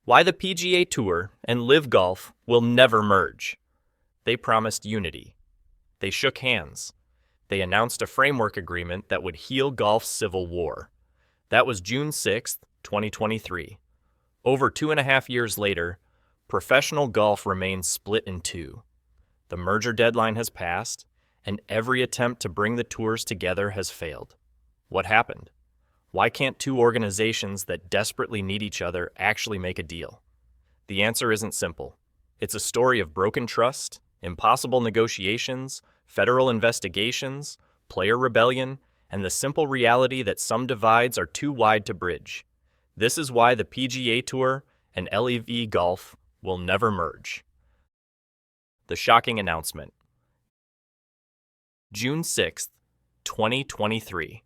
Why the PGA Tour and LIV Golf will never merge. They promised unity. They shook hands. They announced a framework agreement that would heal golf's civil war. That was June 6, 2023. Over 2.5 years later, professional golf remains split in two. The merger deadline has passed, and every attempt to bring the tours together has failed. What happened? Why can't two organizations that desperately need each other actually make a deal? The answer isn't simple. It's a story of broken trust, impossible negotiations, federal investigations, player rebellion, and the simple reality that some divides are too wide to bridge. This is why the PGA Tour and LIV Golf will never merge. The shocking announcement. June 6, 2023.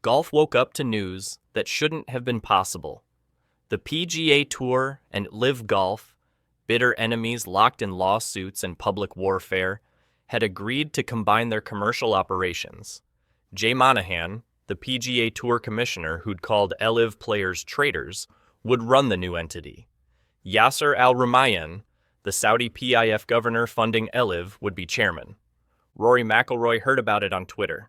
Golf woke up to news that shouldn't have been possible. The PGA Tour and LIV Golf, bitter enemies locked in lawsuits and public warfare, had agreed to combine their commercial operations. Jay Monahan, the PGA Tour commissioner who'd called LIV players traitors, would run the new entity. Yasser Al-Rumayyan, the Saudi PIF governor funding LIV, would be chairman. Rory McIlroy heard about it on Twitter.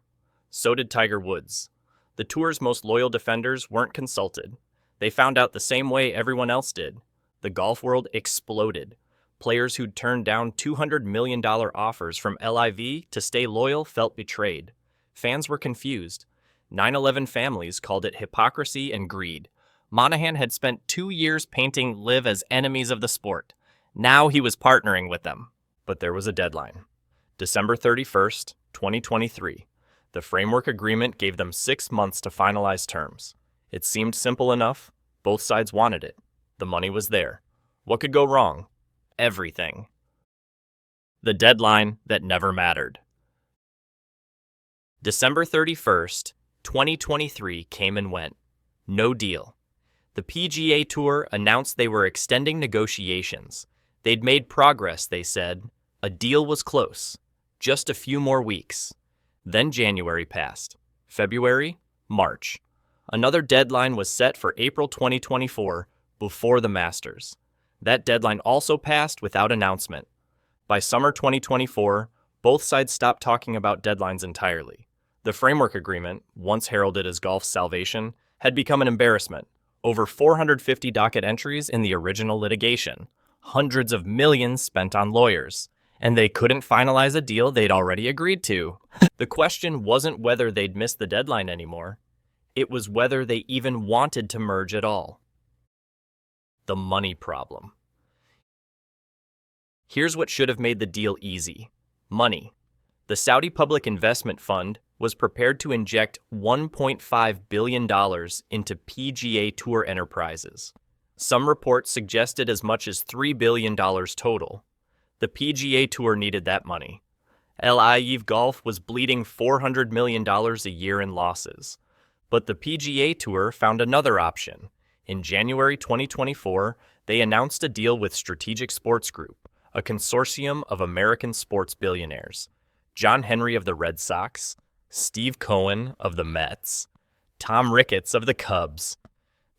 So did Tiger Woods. The tour's most loyal defenders weren't consulted. They found out the same way everyone else did. The golf world exploded. Players who'd turned down $200 million offers from LIV to stay loyal felt betrayed. Fans were confused. 9/11 families called it hypocrisy and greed. Monahan had spent 2 years painting LIV as enemies of the sport. Now he was partnering with them. But there was a deadline. December 31st, 2023. The framework agreement gave them 6 months to finalize terms. It seemed simple enough. Both sides wanted it. The money was there. What could go wrong? Everything. The deadline that never mattered. December 31st, 2023 came and went. No deal. The PGA Tour announced they were extending negotiations. They'd made progress, they said. A deal was close. Just a few more weeks. Then January passed. February, March. Another deadline was set for April 2024, before the Masters. That deadline also passed without announcement. By summer 2024, both sides stopped talking about deadlines entirely. The framework agreement, once heralded as golf's salvation, had become an embarrassment. Over 450 docket entries in the original litigation. Hundreds of millions spent on lawyers. And they couldn't finalize a deal they'd already agreed to. The question wasn't whether they'd missed the deadline anymore. It was whether they even wanted to merge at all. The money problem. Here's what should have made the deal easy. Money. The Saudi Public Investment Fund was prepared to inject $1.5 billion into PGA Tour enterprises. Some reports suggested as much as $3 billion total. The PGA Tour needed that money. LIV Golf was bleeding $400 million a year in losses. But the PGA Tour found another option. In January 2024, they announced a deal with Strategic Sports Group, a consortium of American sports billionaires. John Henry of the Red Sox, Steve Cohen of the Mets, Tom Ricketts of the Cubs.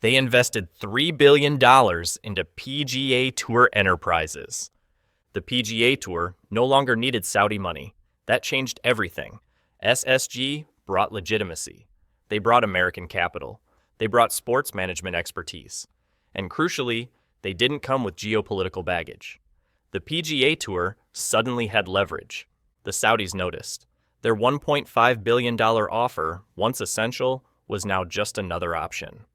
They invested $3 billion into PGA Tour enterprises. The PGA Tour no longer needed Saudi money. That changed everything. SSG brought legitimacy. They brought American capital. They brought sports management expertise. And crucially, they didn't come with geopolitical baggage. The PGA Tour suddenly had leverage. The Saudis noticed. Their $1.5 billion offer, once essential, was now just another option.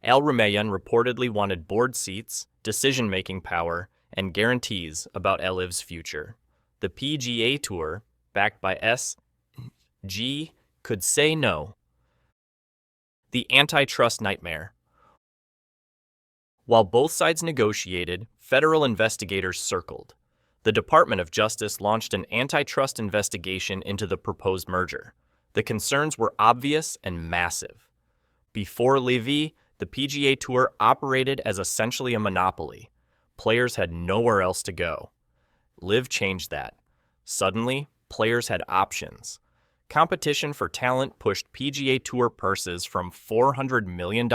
Al-Rumayyan reportedly wanted board seats, decision-making power, and guarantees about LIV's future. The PGA Tour, backed by SG, could say no. The Antitrust Nightmare. While both sides negotiated, federal investigators circled. The Department of Justice launched an antitrust investigation into the proposed merger. The concerns were obvious and massive. Before LIV, the PGA Tour operated as essentially a monopoly. Players had nowhere else to go. LIV changed that. Suddenly, players had options. Competition for talent pushed PGA Tour purses from $400 million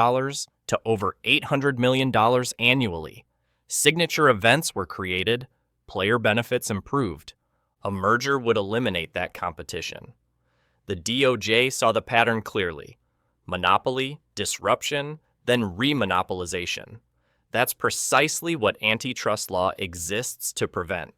to over $800 million annually. Signature events were created, player benefits improved. A merger would eliminate that competition. The DOJ saw the pattern clearly. Monopoly, disruption, then remonopolization. That's precisely what antitrust law exists to prevent.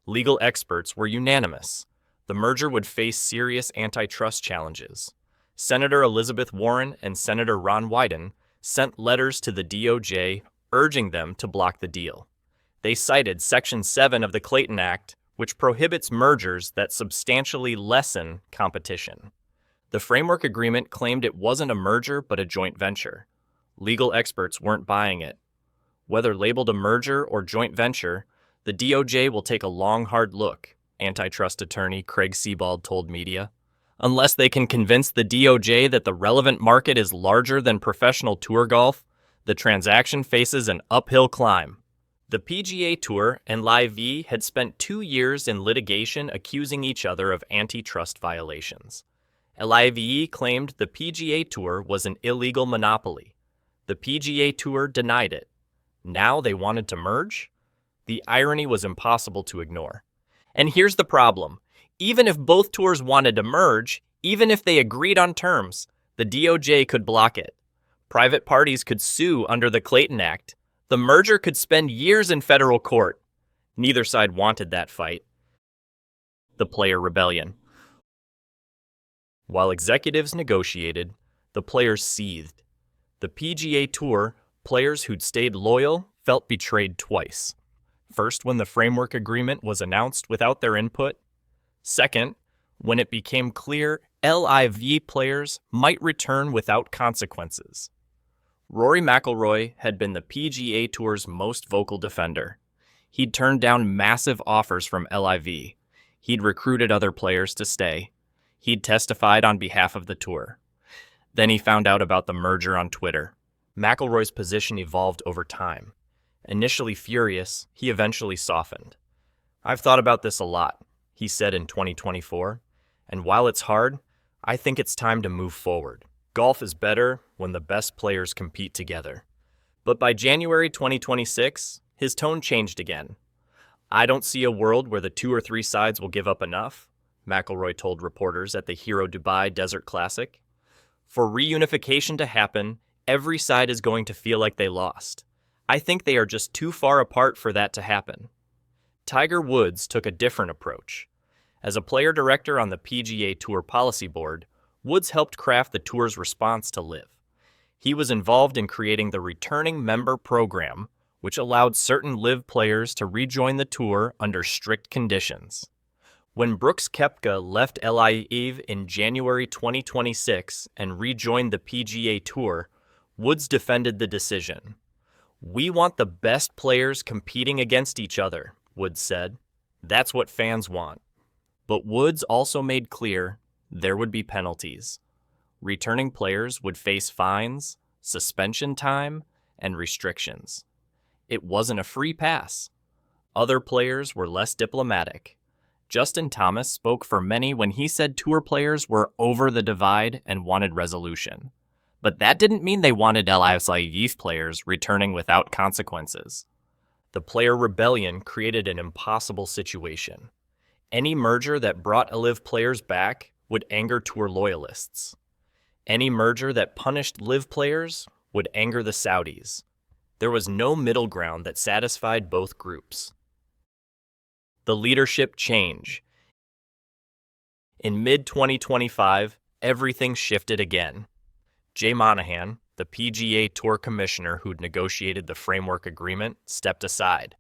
Legal experts were unanimous. The merger would face serious antitrust challenges. Senator Elizabeth Warren and Senator Ron Wyden sent letters to the DOJ urging them to block the deal. They cited Section 7 of the Clayton Act, which prohibits mergers that substantially lessen competition. The framework agreement claimed it wasn't a merger but a joint venture. Legal experts weren't buying it. Whether labeled a merger or joint venture, the DOJ will take a long, hard look, antitrust attorney Craig Sebald told media. Unless they can convince the DOJ that the relevant market is larger than professional tour golf, the transaction faces an uphill climb. The PGA Tour and LIV had spent 2 years in litigation accusing each other of antitrust violations. LIV claimed the PGA Tour was an illegal monopoly. The PGA Tour denied it. Now they wanted to merge? The irony was impossible to ignore. And here's the problem. Even if both tours wanted to merge, even if they agreed on terms, the DOJ could block it. Private parties could sue under the Clayton Act. The merger could spend years in federal court. Neither side wanted that fight. The player rebellion. While executives negotiated, the players seethed. The PGA Tour, players who'd stayed loyal, felt betrayed twice. First, when the framework agreement was announced without their input. Second, when it became clear LIV players might return without consequences. Rory McIlroy had been the PGA Tour's most vocal defender. He'd turned down massive offers from LIV. He'd recruited other players to stay. He'd testified on behalf of the tour. Then he found out about the merger on Twitter. McIlroy's position evolved over time. Initially furious, he eventually softened. "I've thought about this a lot," he said in 2024, "and while it's hard, I think it's time to move forward. Golf is better when the best players compete together." But by January 2026, his tone changed again. "I don't see a world where the 2 or 3 sides will give up enough," McIlroy told reporters at the Hero Dubai Desert Classic. "For reunification to happen, every side is going to feel like they lost. I think they are just too far apart for that to happen." Tiger Woods took a different approach. As a player director on the PGA Tour Policy Board, Woods helped craft the tour's response to LIV. He was involved in creating the Returning Member Program, which allowed certain LIV players to rejoin the tour under strict conditions. When Brooks Koepka left LIV in January 2026 and rejoined the PGA Tour, Woods defended the decision. "We want the best players competing against each other," Woods said. "That's what fans want." But Woods also made clear there would be penalties. Returning players would face fines, suspension time, and restrictions. It wasn't a free pass. Other players were less diplomatic. Justin Thomas spoke for many when he said tour players were over the divide and wanted resolution. But that didn't mean they wanted LIV players returning without consequences. The player rebellion created an impossible situation. Any merger that brought LIV players back would anger tour loyalists. Any merger that punished LIV players would anger the Saudis. There was no middle ground that satisfied both groups. The leadership change. In mid-2025, everything shifted again. Jay Monahan, the PGA Tour commissioner who'd negotiated the framework agreement, stepped aside.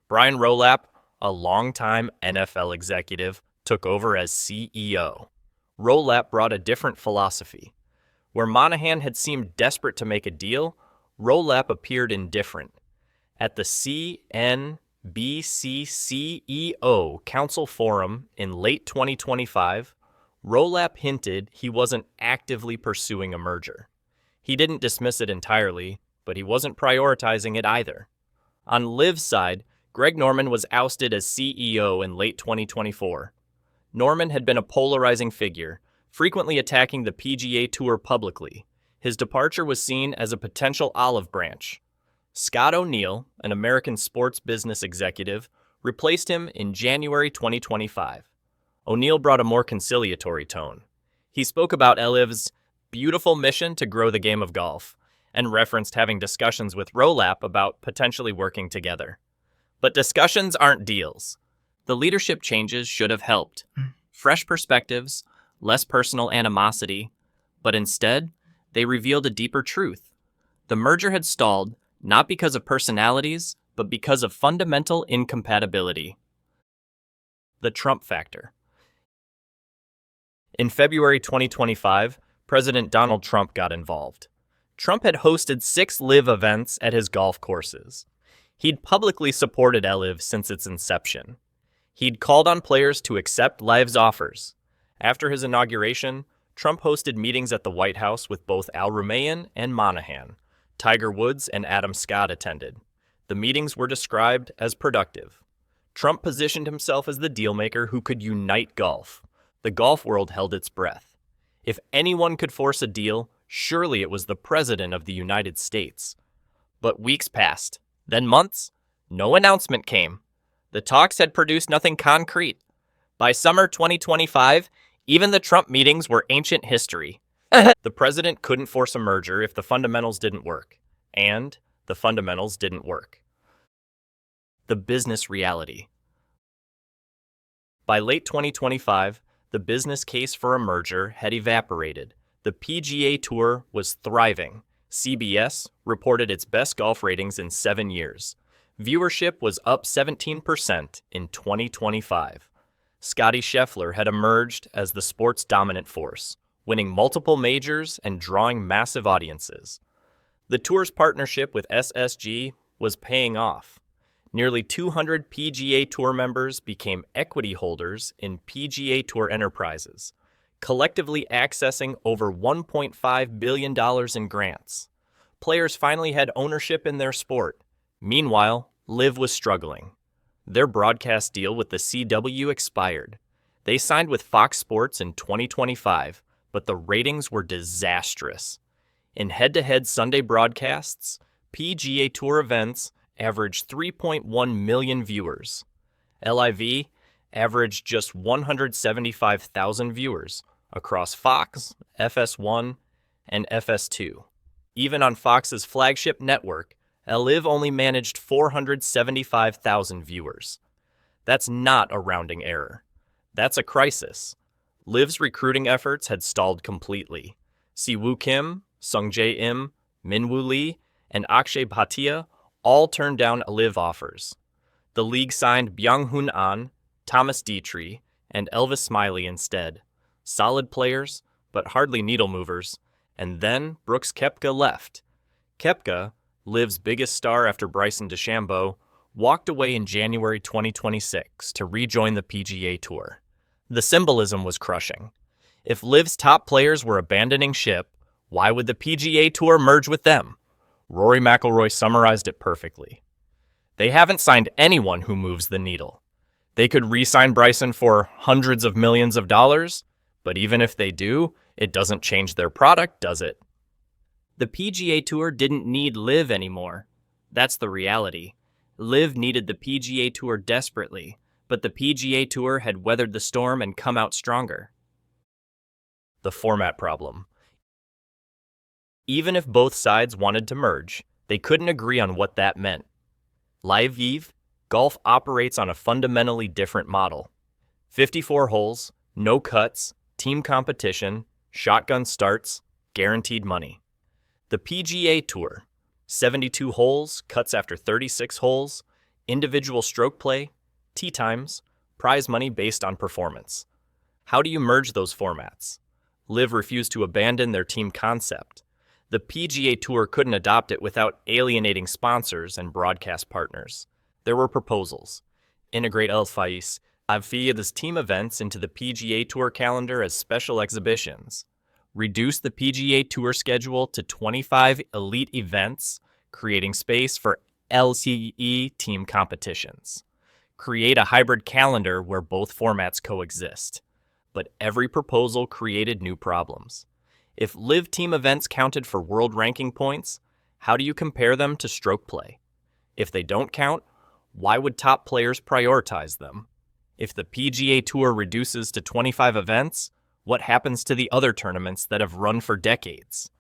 Brian Rowlap, a longtime NFL executive, took over as CEO. Rowlap brought a different philosophy. Where Monahan had seemed desperate to make a deal, Rowlap appeared indifferent. At the CNBC-CEO Council Forum in late 2025, Rowlap hinted he wasn't actively pursuing a merger. He didn't dismiss it entirely, but he wasn't prioritizing it either. On LIV's side, Greg Norman was ousted as CEO in late 2024. Norman had been a polarizing figure, frequently attacking the PGA Tour publicly. His departure was seen as a potential olive branch. Scott O'Neill, an American sports business executive, replaced him in January 2025. O'Neill brought a more conciliatory tone. He spoke about LIV's beautiful mission to grow the game of golf and referenced having discussions with Rolap about potentially working together. But discussions aren't deals. The leadership changes should have helped. Fresh perspectives, less personal animosity, but instead, they revealed a deeper truth. The merger had stalled not because of personalities, but because of fundamental incompatibility. The Trump factor. In February 2025, President Donald Trump got involved. Trump had hosted 6 LIV events at his golf courses. He'd publicly supported LIV since its inception. He'd called on players to accept LIV's offers. After his inauguration, Trump hosted meetings at the White House with both Al Rumayyan and Monahan. Tiger Woods and Adam Scott attended. The meetings were described as productive. Trump positioned himself as the dealmaker who could unite golf. The golf world held its breath. If anyone could force a deal, surely it was the President of the United States. But weeks passed, then months. No announcement came. The talks had produced nothing concrete. By summer 2025, even the Trump meetings were ancient history. The president couldn't force a merger if the fundamentals didn't work. And the fundamentals didn't work. The business reality. By late 2025, the business case for a merger had evaporated. The PGA Tour was thriving. CBS reported its best golf ratings in 7 years. Viewership was up 17% in 2025. Scottie Scheffler had emerged as the sport's dominant force, winning multiple majors and drawing massive audiences. The tour's partnership with SSG was paying off. Nearly 200 PGA Tour members became equity holders in PGA Tour enterprises, collectively accessing over $1.5 billion in grants. Players finally had ownership in their sport. Meanwhile, LIV was struggling. Their broadcast deal with the CW expired. They signed with Fox Sports in 2025, but the ratings were disastrous. In head-to-head Sunday broadcasts, PGA Tour events averaged 3.1 million viewers. LIV averaged just 175,000 viewers across Fox, FS1, and FS2. Even on Fox's flagship network, LIV only managed 475,000 viewers. That's not a rounding error. That's a crisis. LIV's recruiting efforts had stalled completely. Siwoo Kim, Sungjae Im, Minwoo Lee, and Akshay Bhatia all turned down LIV offers. The league signed Byung-Hun An, Thomas Dietrich, and Elvis Smiley instead. Solid players, but hardly needle movers. And then Brooks Koepka left. Koepka, LIV's biggest star after Bryson DeChambeau, walked away in January 2026 to rejoin the PGA Tour. The symbolism was crushing. If LIV's top players were abandoning ship, why would the PGA Tour merge with them? Rory McIlroy summarized it perfectly. They haven't signed anyone who moves the needle. They could re-sign Bryson for hundreds of millions of dollars, but even if they do, it doesn't change their product, does it? The PGA Tour didn't need LIV anymore. That's the reality. LIV needed the PGA Tour desperately, but the PGA Tour had weathered the storm and come out stronger. The format problem. Even if both sides wanted to merge, they couldn't agree on what that meant. LIV golf operates on a fundamentally different model. 54 holes, no cuts, team competition, shotgun starts, guaranteed money. The PGA Tour, 72 holes, cuts after 36 holes, individual stroke play, tee times, prize money based on performance. How do you merge those formats? LIV refused to abandon their team concept. The PGA Tour couldn't adopt it without alienating sponsors and broadcast partners. There were proposals. Integrate LIV's team events into the PGA Tour calendar as special exhibitions. Reduce the PGA Tour schedule to 25 elite events, creating space for LCE team competitions. Create a hybrid calendar where both formats coexist. But every proposal created new problems. If LIV team events counted for world ranking points, how do you compare them to stroke play? If they don't count, why would top players prioritize them? If the PGA Tour reduces to 25 events, what happens to the other tournaments that have run for decades?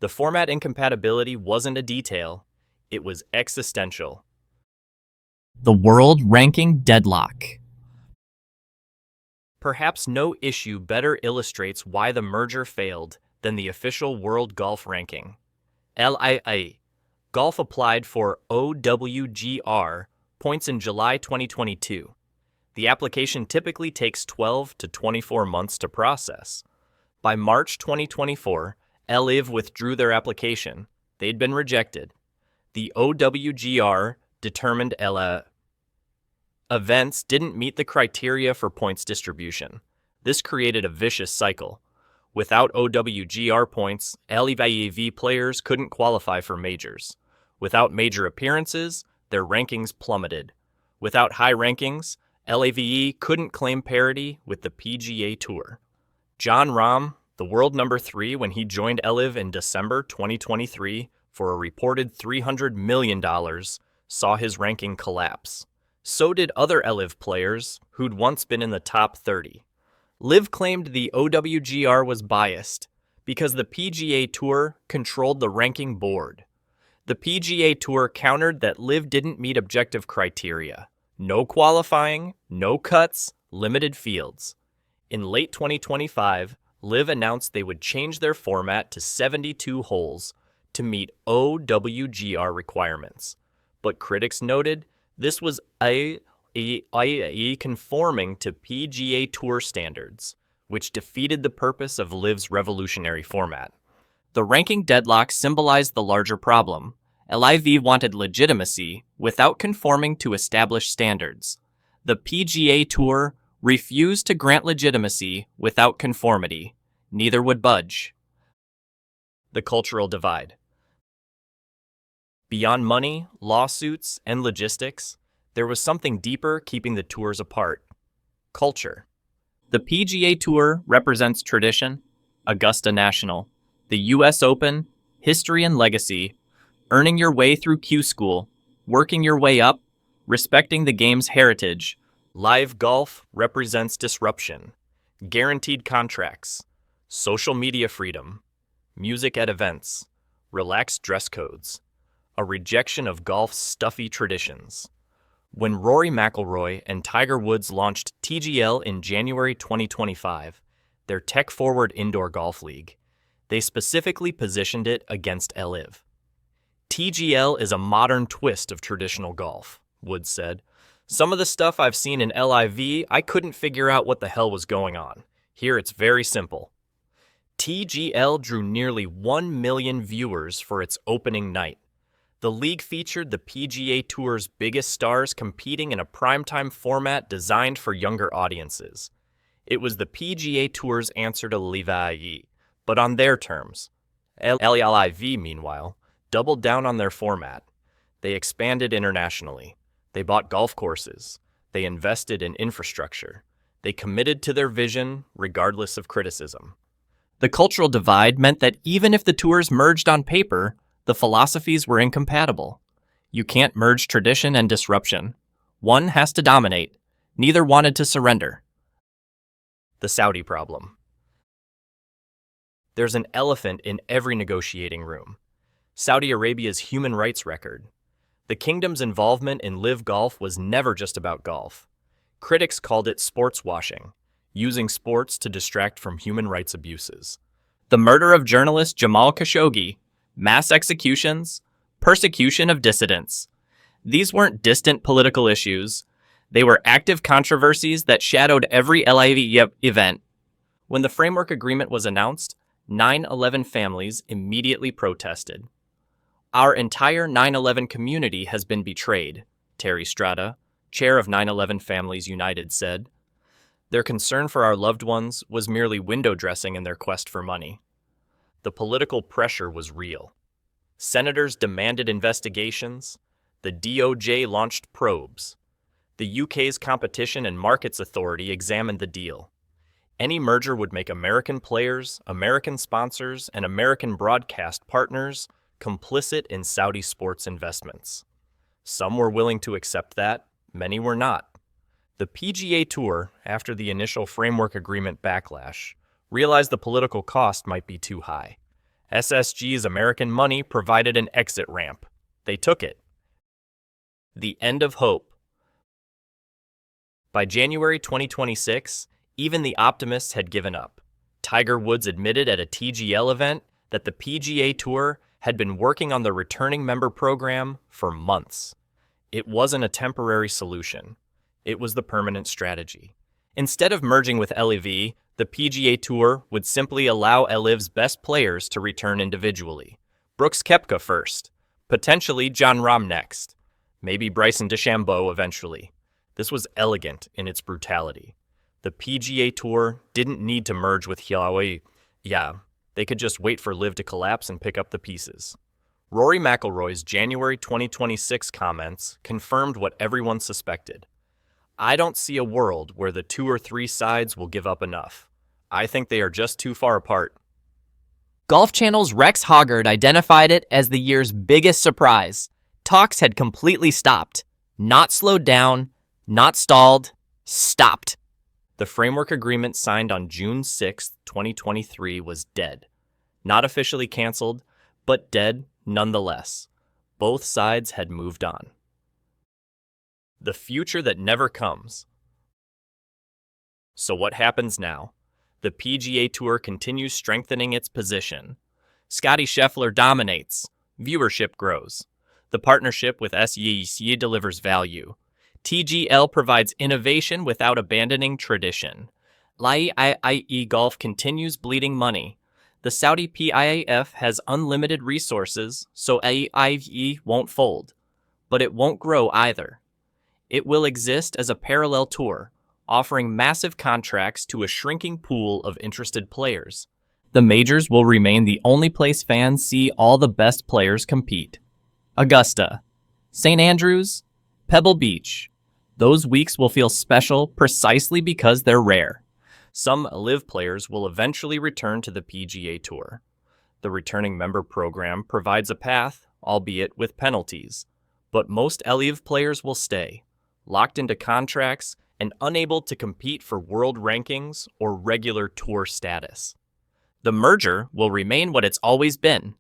The format incompatibility wasn't a detail, it was existential. The world ranking deadlock. Perhaps no issue better illustrates why the merger failed than the official World Golf Ranking. LIV. Golf applied for OWGR points in July 2022. The application typically takes 12 to 24 months to process. By March 2024, LIV withdrew their application. They'd been rejected. The OWGR determined LIV events didn't meet the criteria for points distribution. This created a vicious cycle. Without OWGR points, LIV players couldn't qualify for majors. Without major appearances, their rankings plummeted. Without high rankings, LIV couldn't claim parity with the PGA Tour. Jon Rahm, the world number 3 when he joined LIV in December 2023 for a reported $300 million, saw his ranking collapse. So did other LIV players who'd once been in the top 30. LIV claimed the OWGR was biased because the PGA Tour controlled the ranking board. The PGA Tour countered that LIV didn't meet objective criteria. No qualifying, no cuts, limited fields. In late 2025, LIV announced they would change their format to 72 holes to meet OWGR requirements. But critics noted this was conforming to PGA Tour standards, which defeated the purpose of LIV's revolutionary format. The ranking deadlock symbolized the larger problem. LIV wanted legitimacy without conforming to established standards. The PGA Tour refused to grant legitimacy without conformity. Neither would budge. The cultural divide. Beyond money, lawsuits, and logistics, there was something deeper keeping the tours apart. Culture. The PGA Tour represents tradition, Augusta National, the US Open, history and legacy, earning your way through Q School, working your way up, respecting the game's heritage. LIV Golf represents disruption, guaranteed contracts, social media freedom, music at events, relaxed dress codes, a rejection of golf's stuffy traditions. When Rory McIlroy and Tiger Woods launched TGL in January 2025, their tech-forward indoor golf league, they specifically positioned it against LIV. TGL is a modern twist of traditional golf, Woods said. Some of the stuff I've seen in LIV, I couldn't figure out what the hell was going on. Here it's very simple. TGL drew nearly 1 million viewers for its opening night. The league featured the PGA Tour's biggest stars competing in a primetime format designed for younger audiences. It was the PGA Tour's answer to LIV, but on their terms. LIV, meanwhile, doubled down on their format. They expanded internationally. They bought golf courses. They invested in infrastructure. They committed to their vision, regardless of criticism. The cultural divide meant that even if the tours merged on paper, the philosophies were incompatible. You can't merge tradition and disruption. One has to dominate. Neither wanted to surrender. The Saudi problem. There's an elephant in every negotiating room. Saudi Arabia's human rights record. The kingdom's involvement in LIV Golf was never just about golf. Critics called it sports washing, using sports to distract from human rights abuses. The murder of journalist Jamal Khashoggi, mass executions, persecution of dissidents. These weren't distant political issues. They were active controversies that shadowed every LIV event. When the framework agreement was announced, 9/11 families immediately protested. Our entire 9/11 community has been betrayed, Terry Strada, chair of 9/11 Families United, said. Their concern for our loved ones was merely window dressing in their quest for money. The political pressure was real. Senators demanded investigations. The DOJ launched probes. The UK's Competition and Markets Authority examined the deal. Any merger would make American players, American sponsors, and American broadcast partners complicit in Saudi sports investments. Some were willing to accept that, many were not. The PGA Tour, after the initial framework agreement backlash, realized the political cost might be too high. SSG's American money provided an exit ramp. They took it. The end of hope. By January 2026, even the optimists had given up. Tiger Woods admitted at a TGL event that the PGA Tour had been working on the returning member program for months. It wasn't a temporary solution. It was the permanent strategy. Instead of merging with LIV, the PGA Tour would simply allow LIV's best players to return individually. Brooks Koepka first, potentially Jon Rahm next, maybe Bryson DeChambeau eventually. This was elegant in its brutality. The PGA Tour didn't need to merge with Huawei. Yeah, they could just wait for LIV to collapse and pick up the pieces. Rory McIlroy's January 2026 comments confirmed what everyone suspected. I don't see a world where the 2 or 3 sides will give up enough. I think they are just too far apart. Golf Channel's Rex Hoggard identified it as the year's biggest surprise. Talks had completely stopped. Not slowed down, not stalled, stopped. The framework agreement signed on June 6, 2023 was dead. Not officially canceled, but dead nonetheless. Both sides had moved on. The future that never comes. So what happens now? The PGA Tour continues strengthening its position. Scottie Scheffler dominates. Viewership grows. The partnership with SEC delivers value. TGL provides innovation without abandoning tradition. LIV Golf continues bleeding money. The Saudi PIF has unlimited resources, so LIV won't fold. But it won't grow either. It will exist as a parallel tour, offering massive contracts to a shrinking pool of interested players. The majors will remain the only place fans see all the best players compete. Augusta, St. Andrews, Pebble Beach. Those weeks will feel special precisely because they're rare. Some LIV players will eventually return to the PGA Tour. The returning member program provides a path, albeit with penalties. But most LIV players will stay, locked into contracts and unable to compete for world rankings or regular tour status. The merger will remain what it's always been,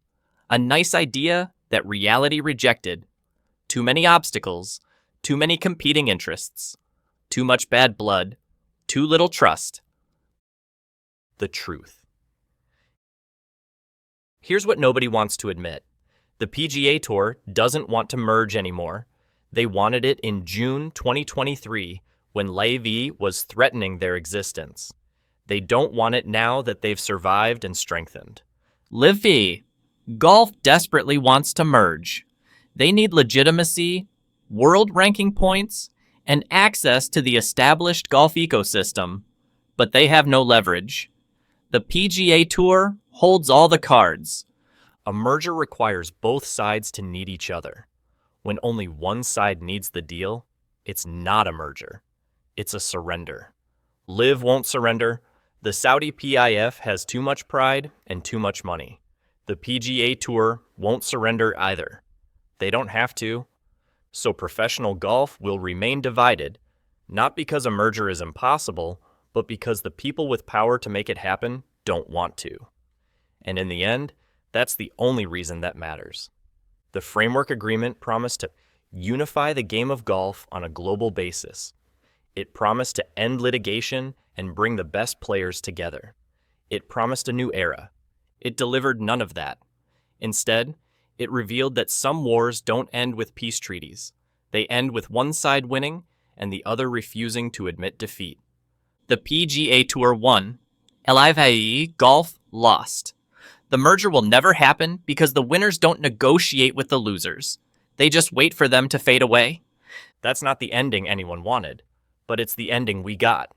a nice idea that reality rejected. Too many obstacles, too many competing interests, too much bad blood, too little trust. The truth. Here's what nobody wants to admit. The PGA Tour doesn't want to merge anymore. They wanted it in June 2023 when LIV was threatening their existence. They don't want it now that they've survived and strengthened. LIV. Golf desperately wants to merge. They need legitimacy, world ranking points, and access to the established golf ecosystem. But they have no leverage. The PGA Tour holds all the cards. A merger requires both sides to need each other. When only one side needs the deal, it's not a merger. It's a surrender. LIV won't surrender. The Saudi PIF has too much pride and too much money. The PGA Tour won't surrender either. They don't have to. So professional golf will remain divided, not because a merger is impossible, but because the people with power to make it happen don't want to. And in the end, that's the only reason that matters. The framework agreement promised to unify the game of golf on a global basis. It promised to end litigation and bring the best players together. It promised a new era. It delivered none of that. Instead, it revealed that some wars don't end with peace treaties. They end with one side winning and the other refusing to admit defeat. The PGA Tour won. LIV Golf lost. The merger will never happen because the winners don't negotiate with the losers. They just wait for them to fade away. That's not the ending anyone wanted, but it's the ending we got.